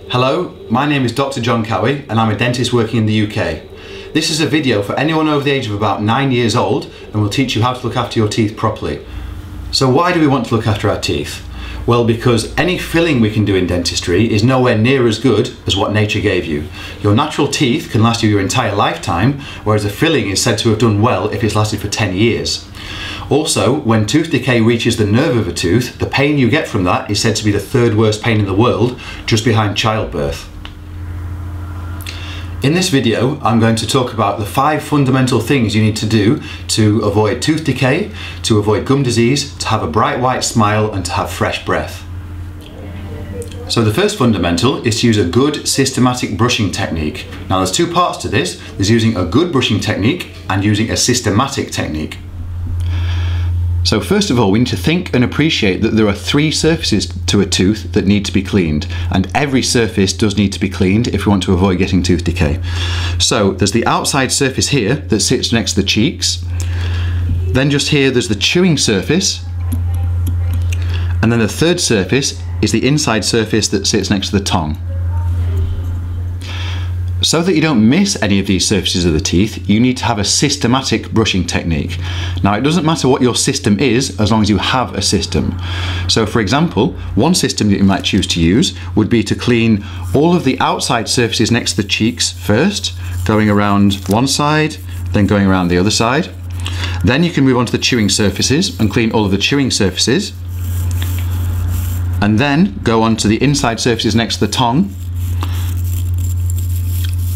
Hello, my name is Dr. John Cowie and I'm a dentist working in the UK. This is a video for anyone over the age of about 9 years old and will teach you how to look after your teeth properly. So why do we want to look after our teeth? Well, because any filling we can do in dentistry is nowhere near as good as what nature gave you. Your natural teeth can last you your entire lifetime, whereas a filling is said to have done well if it's lasted for 10 years. Also, when tooth decay reaches the nerve of a tooth, the pain you get from that is said to be the third worst pain in the world, just behind childbirth. In this video, I'm going to talk about the 5 fundamental things you need to do to avoid tooth decay, to avoid gum disease, to have a bright white smile and to have fresh breath. So the first fundamental is to use a good systematic brushing technique. Now there's 2 parts to this. There's using a good brushing technique and using a systematic technique. So first of all, we need to think and appreciate that there are 3 surfaces to a tooth that need to be cleaned, and every surface does need to be cleaned if we want to avoid getting tooth decay. So there's the outside surface here that sits next to the cheeks, then just here there's the chewing surface, and then the third surface is the inside surface that sits next to the tongue. So that you don't miss any of these surfaces of the teeth, you need to have a systematic brushing technique. Now, it doesn't matter what your system is as long as you have a system. So for example, one system that you might choose to use would be to clean all of the outside surfaces next to the cheeks first, going around one side, then going around the other side. Then you can move on to the chewing surfaces and clean all of the chewing surfaces. And then go on to the inside surfaces next to the tongue.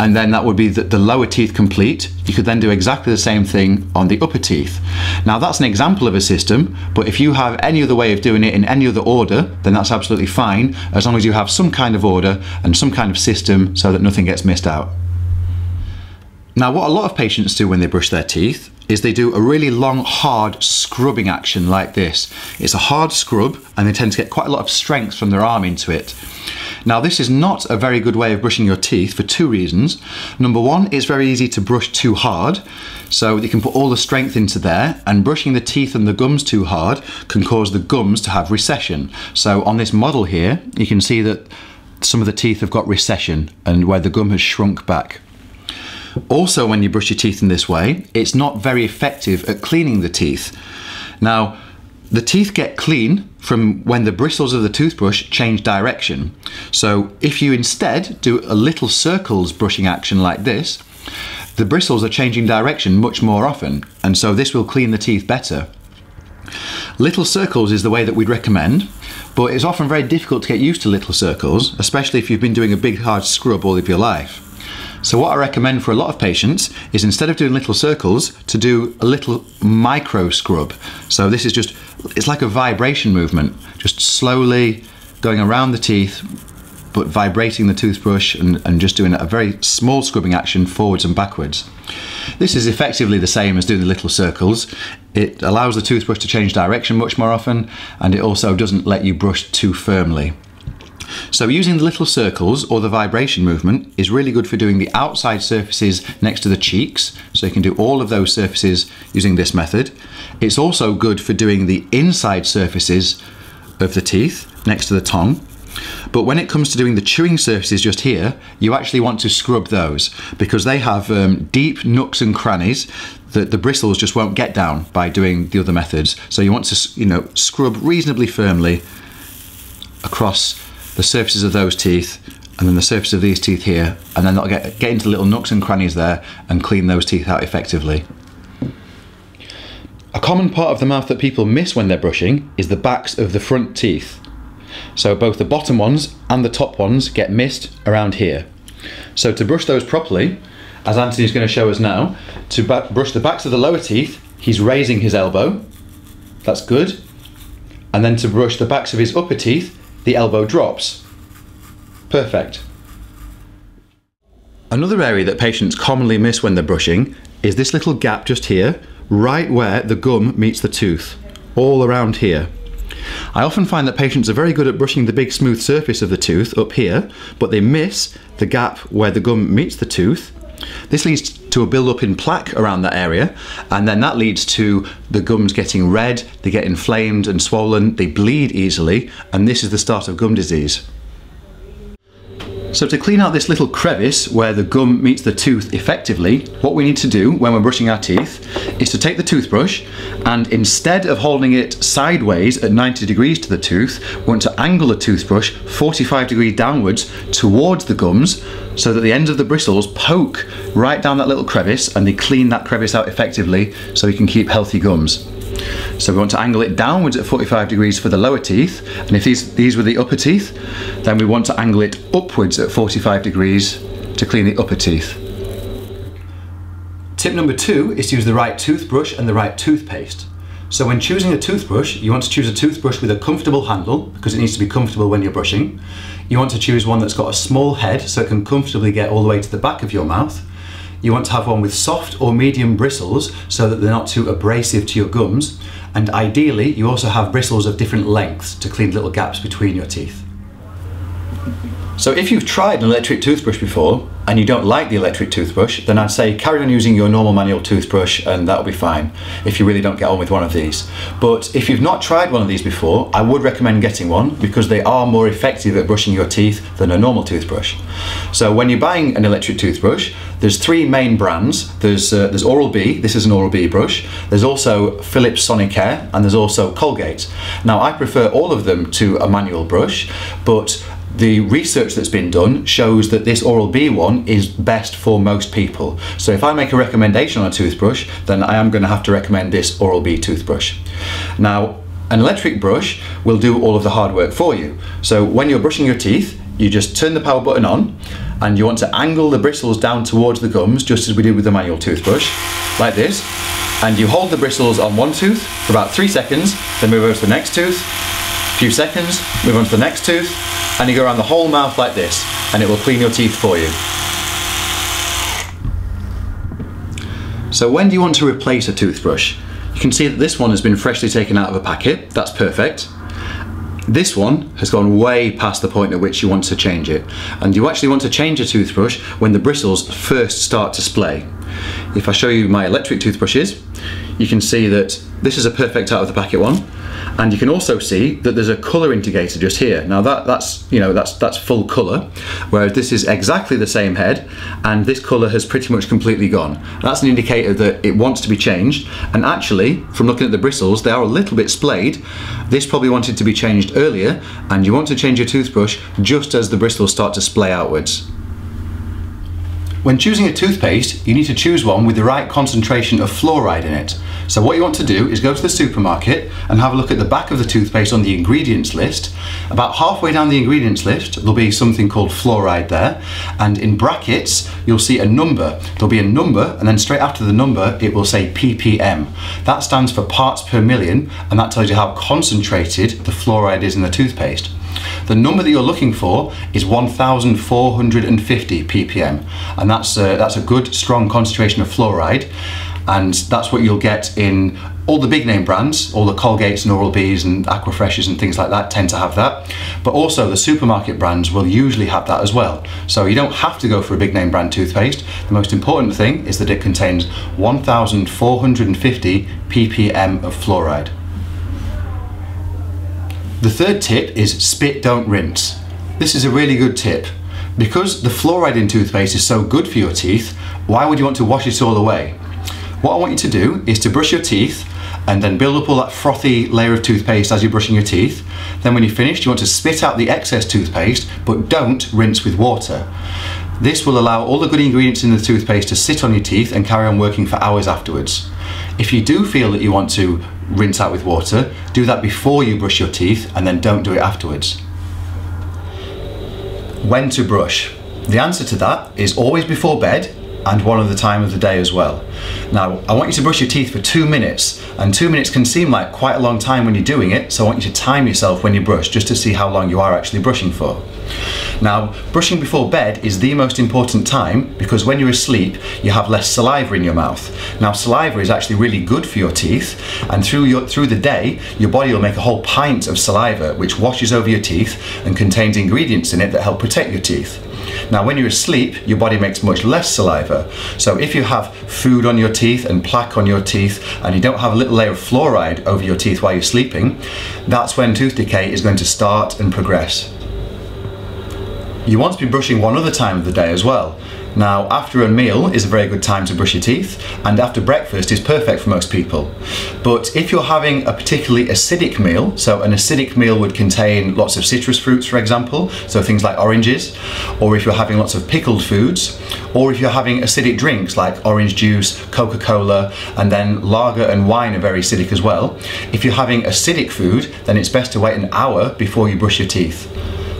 And then that would be the lower teeth complete. You could then do exactly the same thing on the upper teeth. Now that's an example of a system, but if you have any other way of doing it in any other order, then that's absolutely fine, as long as you have some kind of order and some kind of system so that nothing gets missed out. Now what a lot of patients do when they brush their teeth is they do a really long, hard scrubbing action like this. It's a hard scrub and they tend to get quite a lot of strength from their arm into it. Now this is not a very good way of brushing your teeth for 2 reasons. Number one, it's very easy to brush too hard, so you can put all the strength into there, and brushing the teeth and the gums too hard can cause the gums to have recession. So on this model here, you can see that some of the teeth have got recession and where the gum has shrunk back. Also, when you brush your teeth in this way, it's not very effective at cleaning the teeth. Now, the teeth get clean from when the bristles of the toothbrush change direction. So if you instead do a little circles brushing action like this, the bristles are changing direction much more often, and so this will clean the teeth better. Little circles is the way that we'd recommend, but it's often very difficult to get used to little circles, especially if you've been doing a big hard scrub all of your life. So what I recommend for a lot of patients is, instead of doing little circles, to do a little micro scrub. So this is just, it's like a vibration movement, just slowly going around the teeth, but vibrating the toothbrush and just doing a very small scrubbing action forwards and backwards. This is effectively the same as doing the little circles. It allows the toothbrush to change direction much more often, and it also doesn't let you brush too firmly. So using the little circles or the vibration movement is really good for doing the outside surfaces next to the cheeks, so you can do all of those surfaces using this method. It's also good for doing the inside surfaces of the teeth next to the tongue. But when it comes to doing the chewing surfaces just here, you actually want to scrub those, because they have deep nooks and crannies that the bristles just won't get down by doing the other methods. So you want to, scrub reasonably firmly across the surfaces of those teeth, and then the surface of these teeth here, and then that'll get into little nooks and crannies there and clean those teeth out effectively. A common part of the mouth that people miss when they're brushing is the backs of the front teeth. So both the bottom ones and the top ones get missed around here. So to brush those properly, as Anthony's going to show us now, to brush the backs of the lower teeth, he's raising his elbow. That's good. And then to brush the backs of his upper teeth, the elbow drops. Perfect. Another area that patients commonly miss when they're brushing is this little gap just here, right where the gum meets the tooth, all around here. I often find that patients are very good at brushing the big smooth surface of the tooth up here, but they miss the gap where the gum meets the tooth. This leads to a build-up in plaque around that area, and then that leads to the gums getting red, they get inflamed and swollen, they bleed easily, and this is the start of gum disease. So to clean out this little crevice where the gum meets the tooth effectively, what we need to do when we're brushing our teeth is to take the toothbrush and instead of holding it sideways at 90 degrees to the tooth, we want to angle the toothbrush 45 degrees downwards towards the gums so that the ends of the bristles poke right down that little crevice and they clean that crevice out effectively so we can keep healthy gums. So we want to angle it downwards at 45 degrees for the lower teeth, and if these were the upper teeth, then we want to angle it upwards at 45 degrees to clean the upper teeth. Tip number 2 is to use the right toothbrush and the right toothpaste. So when choosing a toothbrush, you want to choose a toothbrush with a comfortable handle because it needs to be comfortable when you're brushing. You want to choose one that's got a small head so it can comfortably get all the way to the back of your mouth. You want to have one with soft or medium bristles so that they're not too abrasive to your gums. And ideally, you also have bristles of different lengths to clean little gaps between your teeth. So if you've tried an electric toothbrush before and you don't like the electric toothbrush, then I'd say carry on using your normal manual toothbrush and that'll be fine if you really don't get on with one of these. But if you've not tried one of these before, I would recommend getting one because they are more effective at brushing your teeth than a normal toothbrush. So when you're buying an electric toothbrush, there's 3 main brands. There's Oral-B, this is an Oral-B brush. There's also Philips Sonicare and there's also Colgate. Now I prefer all of them to a manual brush, but the research that's been done shows that this Oral-B one is best for most people. So if I make a recommendation on a toothbrush, then I am going to have to recommend this Oral-B toothbrush. Now, an electric brush will do all of the hard work for you. So when you're brushing your teeth, you just turn the power button on and you want to angle the bristles down towards the gums, just as we did with the manual toothbrush, like this. And you hold the bristles on one tooth for about 3 seconds, then move over to the next tooth, a few seconds, move on to the next tooth, and you go around the whole mouth like this, and it will clean your teeth for you. So when do you want to replace a toothbrush? You can see that this one has been freshly taken out of a packet. That's perfect. This one has gone way past the point at which you want to change it, and you actually want to change a toothbrush when the bristles first start to splay. If I show you my electric toothbrushes, you can see that this is a perfect out of the packet one, and you can also see that there's a colour indicator just here. Now that's full colour, whereas this is exactly the same head and this colour has pretty much completely gone. That's an indicator that it wants to be changed, and actually from looking at the bristles they are a little bit splayed. This probably wanted to be changed earlier, and you want to change your toothbrush just as the bristles start to splay outwards. When choosing a toothpaste, you need to choose one with the right concentration of fluoride in it. So what you want to do is go to the supermarket and have a look at the back of the toothpaste on the ingredients list. About halfway down the ingredients list, there'll be something called fluoride there, and in brackets, you'll see a number. There'll be a number, and then straight after the number, it will say ppm. That stands for parts per million, and that tells you how concentrated the fluoride is in the toothpaste. The number that you're looking for is 1,450 ppm, and that's a good strong concentration of fluoride, and that's what you'll get in all the big name brands. All the Colgates and Oral-B's and Aquafreshes and things like that tend to have that, but also the supermarket brands will usually have that as well. So you don't have to go for a big name brand toothpaste. The most important thing is that it contains 1,450 ppm of fluoride. The third tip is spit, don't rinse. This is a really good tip. Because the fluoride in toothpaste is so good for your teeth, why would you want to wash it all away? What I want you to do is to brush your teeth and then build up all that frothy layer of toothpaste as you're brushing your teeth. Then when you're finished, you want to spit out the excess toothpaste, but don't rinse with water. This will allow all the good ingredients in the toothpaste to sit on your teeth and carry on working for hours afterwards. If you do feel that you want to rinse out with water, do that before you brush your teeth and then don't do it afterwards. When to brush? The answer to that is always before bed and one other time of the day as well. Now, I want you to brush your teeth for 2 minutes, and 2 minutes can seem like quite a long time when you're doing it, so I want you to time yourself when you brush just to see how long you are actually brushing for. Now, brushing before bed is the most important time because when you're asleep, you have less saliva in your mouth. Now, saliva is actually really good for your teeth, and through the day, your body will make a whole pint of saliva which washes over your teeth and contains ingredients in it that help protect your teeth. Now, when you're asleep, your body makes much less saliva. So if you have food on your teeth and plaque on your teeth and you don't have a little layer of fluoride over your teeth while you're sleeping, that's when tooth decay is going to start and progress. You want to be brushing one other time of the day as well. Now, after a meal is a very good time to brush your teeth, and after breakfast is perfect for most people. But if you're having a particularly acidic meal, so an acidic meal would contain lots of citrus fruits, for example, so things like oranges, or if you're having lots of pickled foods, or if you're having acidic drinks like orange juice, Coca-Cola, and then lager and wine are very acidic as well. If you're having acidic food, then it's best to wait an hour before you brush your teeth.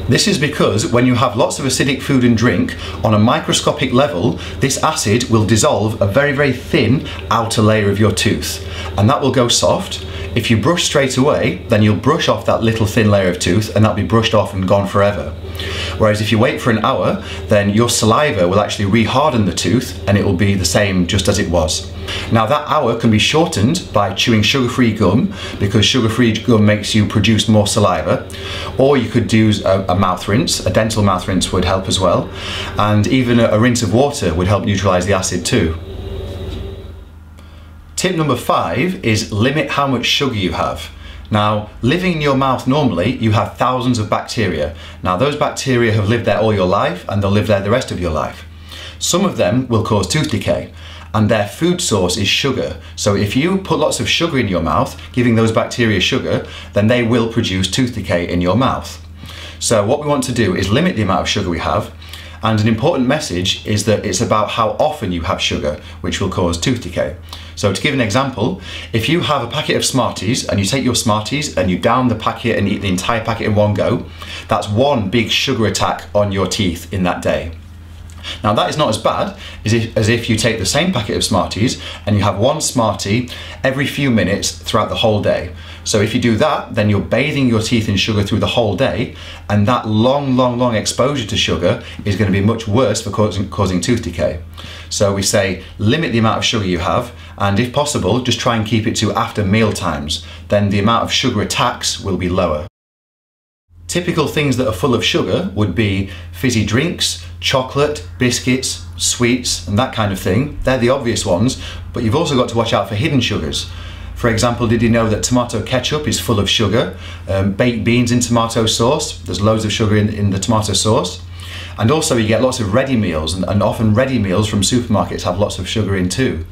This is because when you have lots of acidic food and drink, on a microscopic level, this acid will dissolve a very, very thin outer layer of your tooth, and that will go soft. If you brush straight away, then you'll brush off that little thin layer of tooth and that'll be brushed off and gone forever. Whereas if you wait for an hour, then your saliva will actually re-harden the tooth and it will be the same just as it was. Now that hour can be shortened by chewing sugar-free gum, because sugar-free gum makes you produce more saliva, or you could use a mouth rinse. A dental mouth rinse would help as well, and even a rinse of water would help neutralize the acid too. Tip number 5 is limit how much sugar you have. Now, living in your mouth normally, you have thousands of bacteria. Now, those bacteria have lived there all your life and they'll live there the rest of your life. Some of them will cause tooth decay, and their food source is sugar. So if you put lots of sugar in your mouth, giving those bacteria sugar, then they will produce tooth decay in your mouth. So what we want to do is limit the amount of sugar we have, and an important message is that it's about how often you have sugar, which will cause tooth decay. So to give an example, if you have a packet of Smarties and you take your Smarties and you down the packet and eat the entire packet in one go, that's one big sugar attack on your teeth in that day. Now that is not as bad as if you take the same packet of Smarties and you have one Smartie every few minutes throughout the whole day. So if you do that, then you're bathing your teeth in sugar through the whole day, and that long exposure to sugar is going to be much worse for causing tooth decay. So we say limit the amount of sugar you have, and if possible, just try and keep it to after meal times. Then the amount of sugar attacks will be lower. Typical things that are full of sugar would be fizzy drinks, chocolate, biscuits, sweets, and that kind of thing. They're the obvious ones, but you've also got to watch out for hidden sugars. For example, did you know that tomato ketchup is full of sugar? Baked beans in tomato sauce, there's loads of sugar in the tomato sauce. And also you get lots of ready meals, and often ready meals from supermarkets have lots of sugar in too.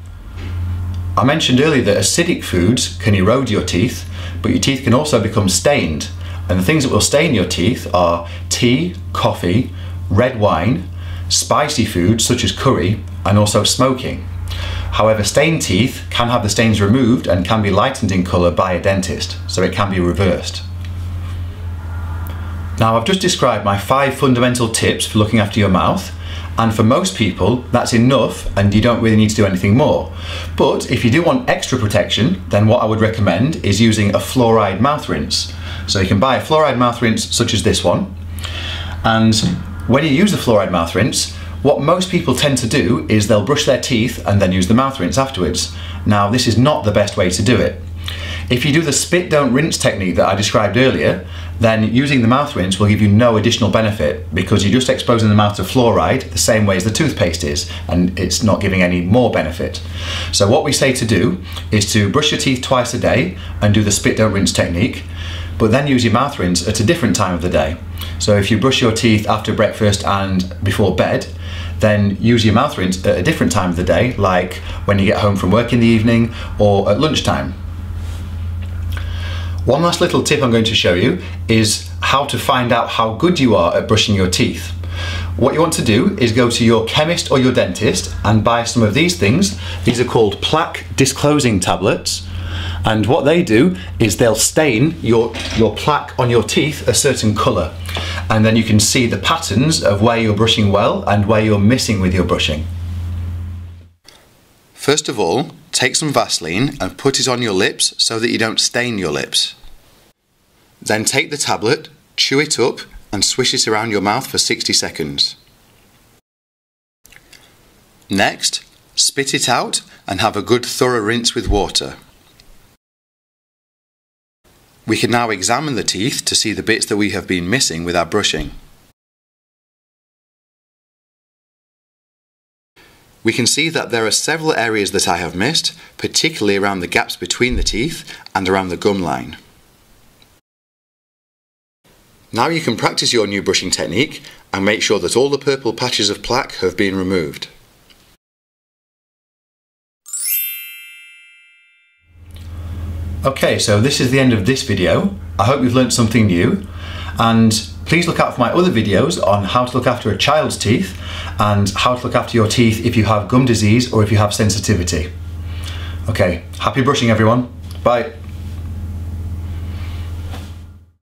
I mentioned earlier that acidic foods can erode your teeth, but your teeth can also become stained. And the things that will stain your teeth are tea, coffee, red wine, spicy foods such as curry, and also smoking. However, stained teeth can have the stains removed and can be lightened in colour by a dentist, so it can be reversed. Now, I've just described my 5 fundamental tips for looking after your mouth, and for most people that's enough and you don't really need to do anything more. But if you do want extra protection, then what I would recommend is using a fluoride mouth rinse. So you can buy a fluoride mouth rinse such as this one, and when you use the fluoride mouth rinse, what most people tend to do is they'll brush their teeth and then use the mouth rinse afterwards. Now, this is not the best way to do it. If you do the spit don't rinse technique that I described earlier, then using the mouth rinse will give you no additional benefit, because you're just exposing the mouth to fluoride the same way as the toothpaste is, and it's not giving any more benefit. So what we say to do is to brush your teeth twice a day and do the spit don't rinse technique, but then use your mouth rinse at a different time of the day. So if you brush your teeth after breakfast and before bed, then use your mouth rinse at a different time of the day, like when you get home from work in the evening or at lunchtime. One last little tip I'm going to show you is how to find out how good you are at brushing your teeth. What you want to do is go to your chemist or your dentist and buy some of these things. These are called Plaque disclosing tablets. And what they do is they'll stain your plaque on your teeth a certain colour. And then you can see the patterns of where you're brushing well and where you're missing with your brushing. First of all, take some Vaseline and put it on your lips so that you don't stain your lips. Then take the tablet, chew it up and swish it around your mouth for 60 seconds. Next, spit it out and have a good thorough rinse with water. We can now examine the teeth to see the bits that we have been missing with our brushing. We can see that there are several areas that I have missed, particularly around the gaps between the teeth and around the gum line. Now you can practice your new brushing technique and make sure that all the purple patches of plaque have been removed. Okay, so this is the end of this video. I hope you've learnt something new, and please look out for my other videos on how to look after a child's teeth and how to look after your teeth if you have gum disease or if you have sensitivity. Okay, happy brushing everyone. Bye.